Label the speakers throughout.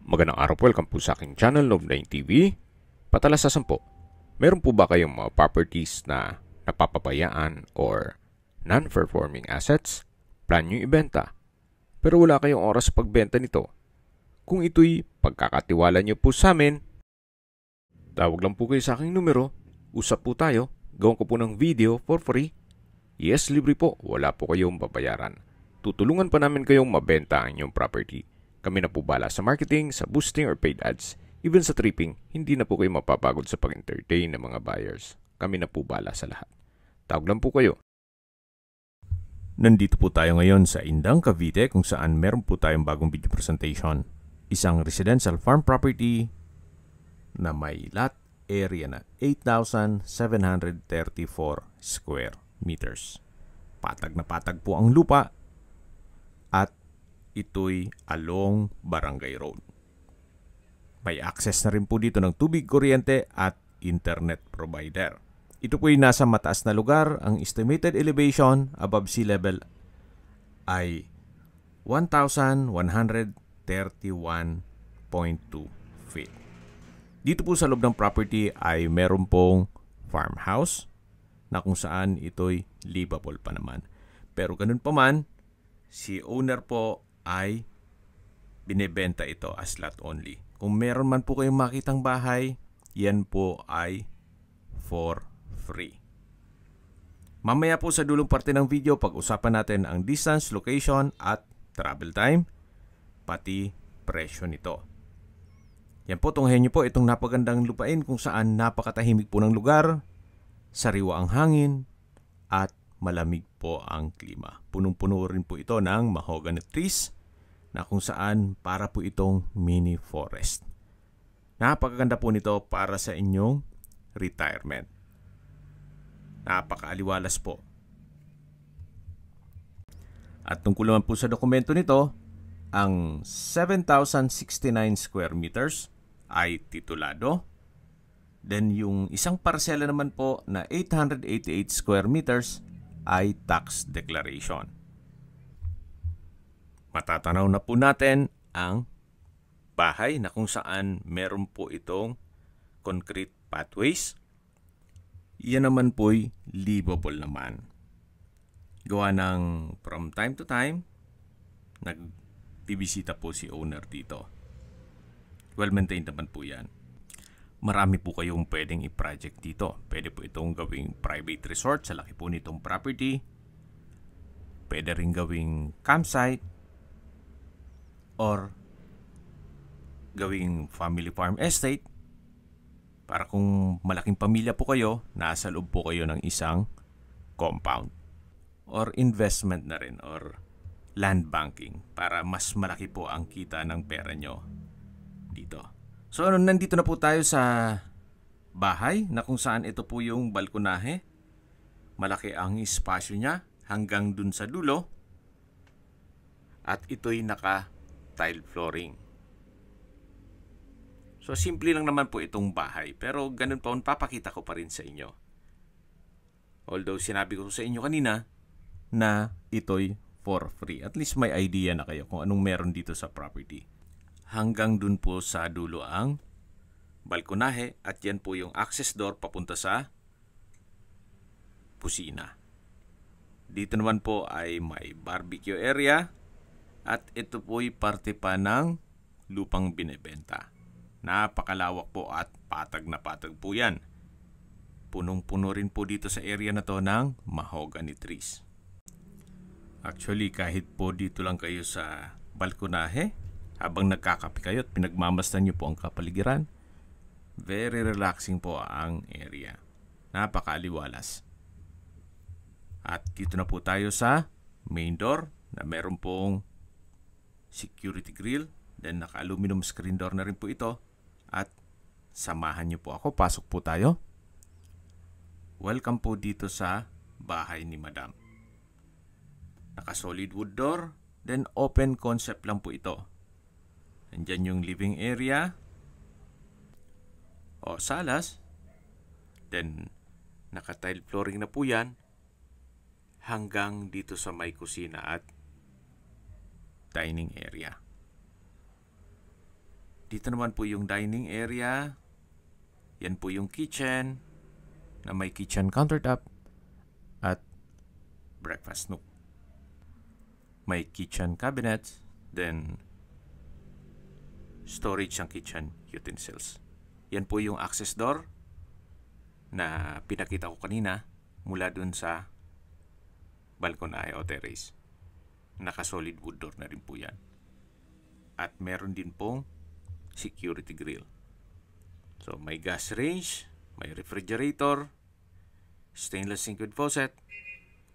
Speaker 1: Magandang araw po, welcome po sa aking channel, Love9 TV. Patalasasan po, meron po ba kayong mga properties na napapabayaan or non-performing assets? Plan nyo ibenta, pero wala kayong oras sa pagbenta nito. Kung ito'y pagkakatiwala nyo po sa amin, tawag lang po kayo sa aking numero, usap po tayo, gawin ko po ng video for free. Yes, libre po, wala po kayong babayaran. Tutulungan pa namin kayong mabenta ang inyong property. Kami na po bala sa marketing, sa boosting or paid ads. Even sa tripping, hindi na po kayo mapapagod sa pag-entertain ng mga buyers. Kami na po bala sa lahat. Tawag lang po kayo. Nandito po tayo ngayon sa Indang, Cavite kung saan meron po tayong bagong video presentation. Isang residential farm property na may lot area na 8,734 square meters. Patag na patag po ang lupa at ito'y along Barangay Road. May access na rin po dito ng tubig, kuryente at internet provider. Ito po'y nasa mataas na lugar. Ang estimated elevation above sea level ay 1,131.2 feet. Dito po sa loob ng property ay meron pong farmhouse na kung saan ito'y livable pa naman. Pero ganun pa man, si owner po ay binebenta ito as lot only. Kung meron man po kayong makitang bahay, yan po ay for free. Mamaya po sa dulong parte ng video, pag-usapan natin ang distance, location at travel time, pati presyo nito. Yan po, tunghayan nyo po itong napagandang lupain kung saan napakatahimik po ng lugar, sariwa ang hangin, at malamig po ang klima. Punong-puno rin po ito ng mahogany trees na kung saan para po itong mini forest. Napakaganda po nito para sa inyong retirement. Napakaaliwalas po. At tungkol naman po sa dokumento nito, ang 7,069 square meters ay titulado. Then yung isang parsela naman po na 888 square meters ay tax declaration. Matatanaw na po natin ang bahay na kung saan meron po itong concrete pathways. Yan naman po'y livable naman. Gawa ng from time to time, nagbibisita po si owner dito. Well-maintained naman po yan. Marami po kayong pwedeng i-project dito. Pwede po itong gawing private resort sa laki po nitong property. Pwede rin gawing campsite or gawing family farm estate para kung malaking pamilya po kayo, nasa loob po kayo ng isang compound. Or investment na rin or land banking para mas malaki po ang kita ng pera nyo dito. So nandito na po tayo sa bahay na kung saan ito po yung balkonahe. Malaki ang espasyo niya hanggang dun sa dulo. At ito'y naka-tile flooring. So simple lang naman po itong bahay. Pero ganun pa, papakita ko pa rin sa inyo. Although sinabi ko sa inyo kanina na ito'y for free. At least may idea na kayo kung anong meron dito sa property. Hanggang dun po sa dulo ang balkonahe at yan po yung access door papunta sa kusina. Dito naman po ay may barbecue area at ito po'y parte pa ng lupang binebenta. Napakalawak po at patag na patag po yan. Punong-puno rin po dito sa area na to ng mahogany trees. Actually, kahit po dito lang kayo sa balkonahe, habang nagkakape kayo at pinagmamasdan nyo po ang kapaligiran, very relaxing po ang area. Napakaaliwalas. At dito na po tayo sa main door na meron pong security grill. Then naka-aluminum screen door na rin po ito. At samahan nyo po ako. Pasok po tayo. Welcome po dito sa bahay ni Madam. Naka-solid wood door. Then open concept lang po ito. Nandyan yung living area. O salas. Then naka-tile flooring na po yan. Hanggang dito sa may kusina at dining area. Dito naman po yung dining area. Yan po yung kitchen na may kitchen countertop at breakfast nook. May kitchen cabinet, then storage ng kitchen utensils. Yan po yung access door na pinakita ko kanina mula dun sa balcony o terrace. Naka-solid wood door na rin po yan. At meron din pong security grill. So may gas range, may refrigerator, stainless sink with faucet,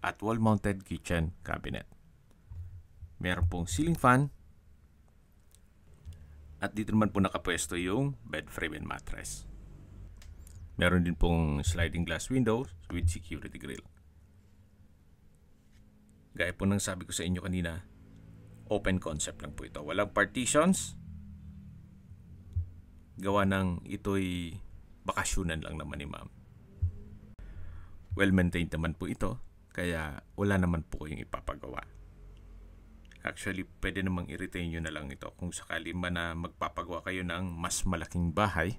Speaker 1: at wall-mounted kitchen cabinet. Meron pong ceiling fan. At dito naman po nakapwesto yung bed frame and mattress. Meron din pong sliding glass windows with security grill. Gaya po ng sabi ko sa inyo kanina, open concept lang po ito. Walang partitions. Gawa ng ito'y bakasyonan lang naman ni ma'am. Well-maintained naman po ito, kaya wala naman po kayong ipapagawa. Actually, pwede namang i-retain nyo na lang ito kung sakali man na magpapagawa kayo ng mas malaking bahay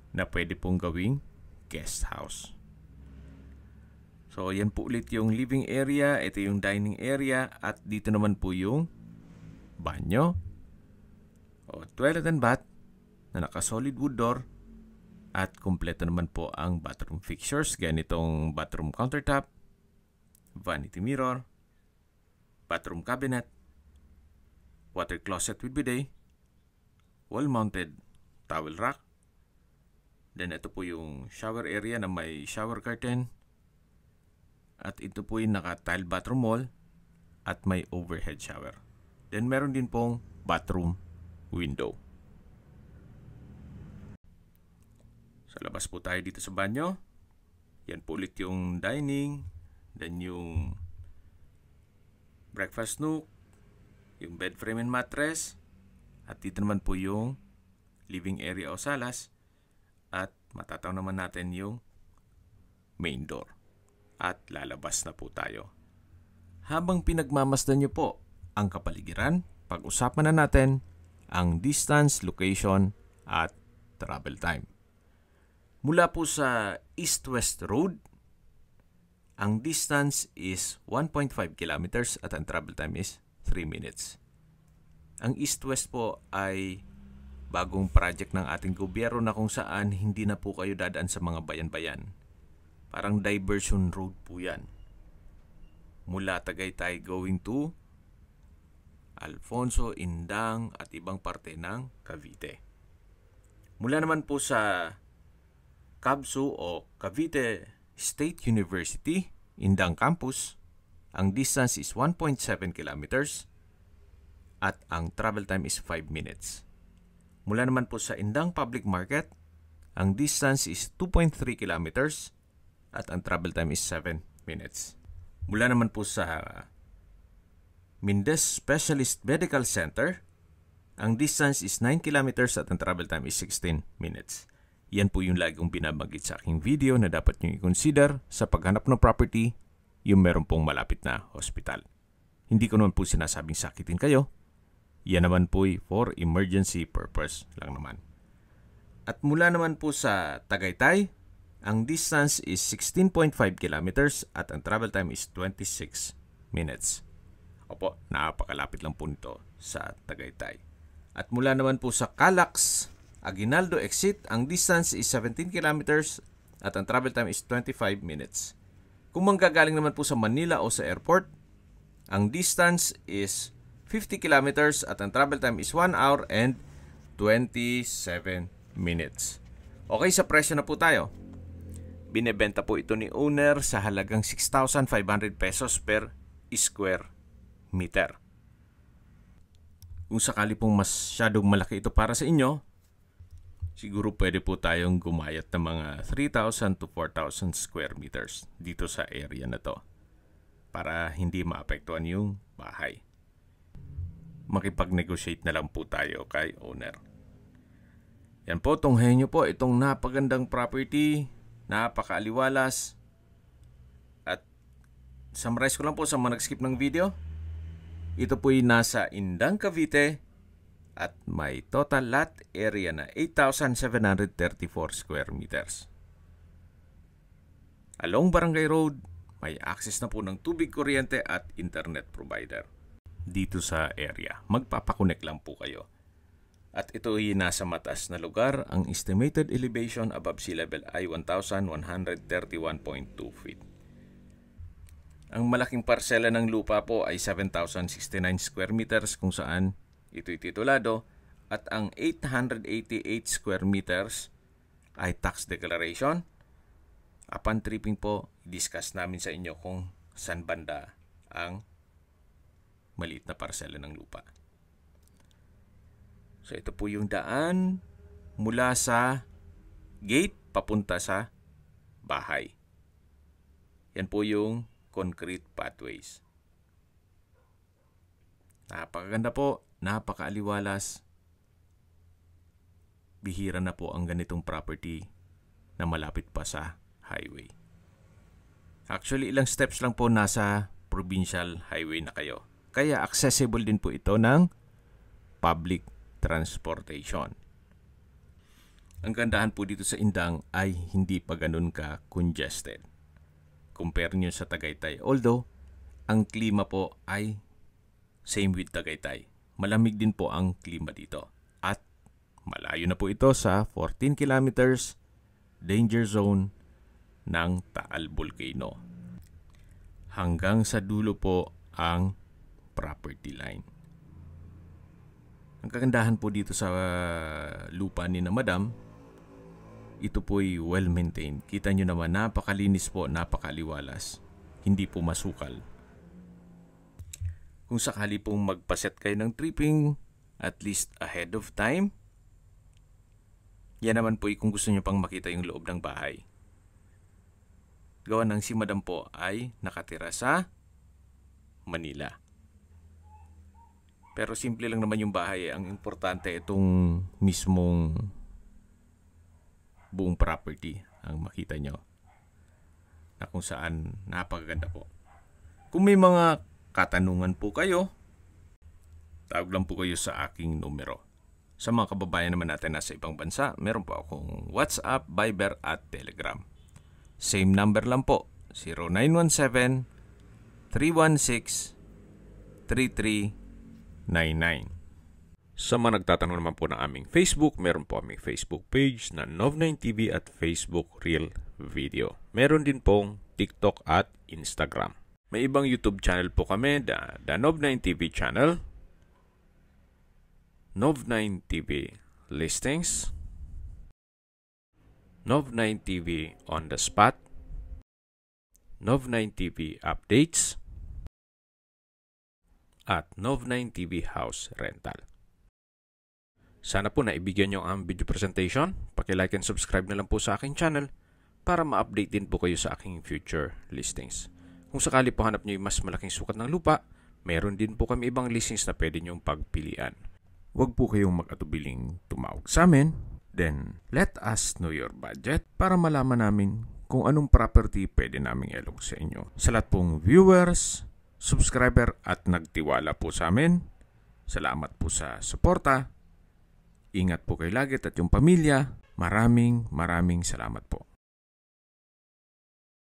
Speaker 1: na pwede pong gawing guest house. So, yan po ulit yung living area, ito yung dining area, at dito naman po yung banyo o toilet and bath na naka-solid wood door, at kompleto naman po ang bathroom fixtures, ganitong bathroom countertop, vanity mirror, bathroom cabinet, water closet with bidet, wall-mounted towel rack. Then ito po yung shower area na may shower curtain. At ito po yung naka-tile bathroom wall at may overhead shower. Then meron din pong bathroom window. Sa labas po tayo dito sa banyo. Yan po ulit yung dining. Then yung breakfast nook, yung bed frame and mattress, at dito naman po yung living area o salas, at matataw naman natin yung main door. At lalabas na po tayo. Habang pinagmamasdan nyo po ang kapaligiran, pag-usapan na natin ang distance, location, at travel time. Mula po sa East-West Road, ang distance is 1.5 kilometers at ang travel time is 3 minutes. Ang East-West po ay bagong project ng ating gobyerno na kung saan hindi na po kayo dadaan sa mga bayan-bayan. Parang diversion road po yan. Mula Tagaytay going to Alfonso, Indang at ibang parte ng Cavite. Mula naman po sa CABSU o Cavite State University, Indang Campus, ang distance is 1.7 kilometers at ang travel time is 5 minutes. Mula naman po sa Indang Public Market, ang distance is 2.3 kilometers at ang travel time is 7 minutes. Mula naman po sa Mindes Specialist Medical Center, ang distance is 9 kilometers at ang travel time is 16 minutes. Yan po yung lagi kong binabanggit sa aking video na dapat nyo i-consider sa paghanap ng property, yung meron pong malapit na hospital. Hindi ko naman po sinasabing sakitin kayo. Yan naman po for emergency purpose lang naman. At mula naman po sa Tagaytay, ang distance is 16.5 kilometers at ang travel time is 26 minutes. Opo, napakalapit lang po nito sa Tagaytay. At mula naman po sa Calax, Aguinaldo exit, ang distance is 17 kilometers at ang travel time is 25 minutes. Kung manggagaling naman po sa Manila o sa airport, ang distance is 50 kilometers at ang travel time is 1 hour and 27 minutes. Okay, sa presyo na po tayo. Binebenta po ito ni owner sa halagang 6,500 pesos per square meter. Kung sakali pong masyadong malaki ito para sa inyo, siguro pwede po tayong gumayat ng mga 3,000 to 4,000 square meters dito sa area na to para hindi maapektuhan yung bahay. Makipag-negotiate na lang po tayo kay owner. Yan po, tunghayan nyo po itong napagandang property, napakaaliwalas. At summarize ko lang po sa mga nag-skip ng video. Ito po'y nasa Indang, Cavite at may total lot area na 8,734 square meters. Along Barangay Road, may access na po ng tubig, kuryente at internet provider dito sa area. Magpapakonek lang po kayo. At ito ay nasa mataas na lugar. Ang estimated elevation above sea level ay 1,131.2 feet. Ang malaking parsela ng lupa po ay 7,069 square meters kung saan ito'y titulado, at ang 888 square meters ay tax declaration. Upon tripping po, i-discuss namin sa inyo kung saan banda ang maliit na parsela ng lupa. So ito po yung daan mula sa gate papunta sa bahay. Yan po yung concrete pathways. Napakaganda po, napakaaliwalas. Bihira na po ang ganitong property na malapit pa sa highway. Actually, ilang steps lang po nasa provincial highway na kayo. Kaya accessible din po ito ng public transportation. Ang gandahan po dito sa Indang ay hindi pa ganun ka congested. Compare nyo sa Tagaytay. Although, ang klima po ay same with Tagaytay. Malamig din po ang klima dito. At malayo na po ito sa 14 kilometers danger zone ng Taal Volcano. Hanggang sa dulo po ang property line. Ang kagandahan po dito sa lupa ni na Madam, ito po'y well-maintained. Kita nyo naman, napakalinis po, napakaliwalas. Hindi po masukal. Kung sakali pong magpaset kayo ng tripping, at least ahead of time, yan naman po kung gusto nyo pang makita yung loob ng bahay. Gawa ng si Madam po ay nakatira sa Manila. Pero simple lang naman yung bahay. Ang importante itong mismong buong property ang makita nyo na kung saan napakaganda po. Kung may mga katanungan po kayo, tawag lang po kayo sa aking numero. Sa mga kababayan naman natin nasa ibang bansa, meron po akong WhatsApp, Viber at Telegram. Same number lang po, 0917-316-3399. Sa mga nagtatanong naman po ng aming Facebook, meron po aming Facebook page na Nov9TV at Facebook Real Video. Meron din pong TikTok at Instagram. May ibang YouTube channel po kami, the Nov9TV channel, Nov9TV Listings, Nov9TV On The Spot, Nov9TV Updates, at Nov9TV House Rental. Sana po naibigyan nyo ang video presentation. Paki-like and subscribe na lang po sa aking channel para ma-update din po kayo sa aking future listings. Kung sakali po hanap nyo yung mas malaking sukat ng lupa, meron din po kami ibang listings na pwede nyong pagpilian. Huwag po kayong mag-atubiling tumawag sa amin. Then, let us know your budget para malaman namin kung anong property pwede naming ilog sa inyo. Sa lahat pong viewers, subscriber at nagtiwala po sa amin, salamat po sa suporta. Ingat po kayo lagi at yung pamilya. Maraming salamat po.